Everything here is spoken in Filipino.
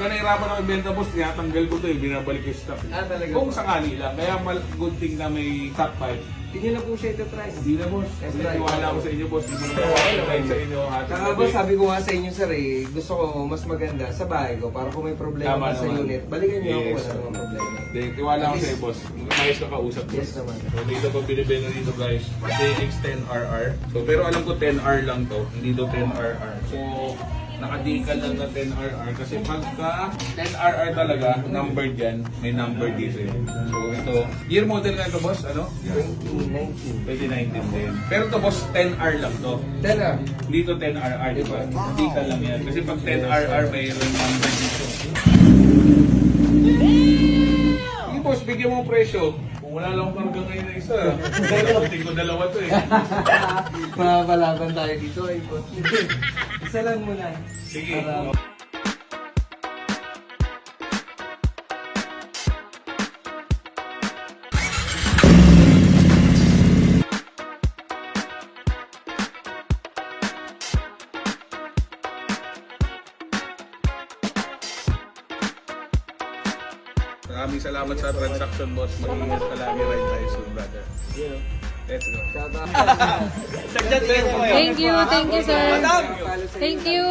Pagka nahirapan ako ibenta boss, tinatanggal ko to, binabalik yung stock. Talaga Kung po. sakali lang, kaya good thing na may stock pipe. Hindi na po siya ito try. Hindi na boss, tiwala ko sa inyo boss, hindi mo naman sa inyo. Saka boss, sabi ko nga sa inyo sir gusto ko mas maganda sa bahay ko para kung may problema sa unit, balikan niyo ako, wala namang problema. Tiwala ko sa iyo boss, mayos ka kausap boss. Yes naman. So dito pa binibenta dito guys, DX10RR. So pero alam ko 10R lang to, hindi to 10RR. So naka-decal lang na 10RR kasi pagka 10RR talaga, number dyan, may number dito yun. So ito, year model nga ito boss, ano? 2019. 2019 din. Pero to boss, 10R lang to. 10 Dito 10RR, di ba? Decal lang yan. Kasi pag 10RR, may number dito. Sige boss, bigyan mo ang presyo. Kung wala lang karga ngayon na isa, dapating ko dalawa to eh. Mapapalaban tayo dito boss. Isa lang muna. Sige. Maraming salamat sa transaction boss. Mag-ingat ka lagi, ride tayo soon brother. Let's go. Thank you, sir. Thank you.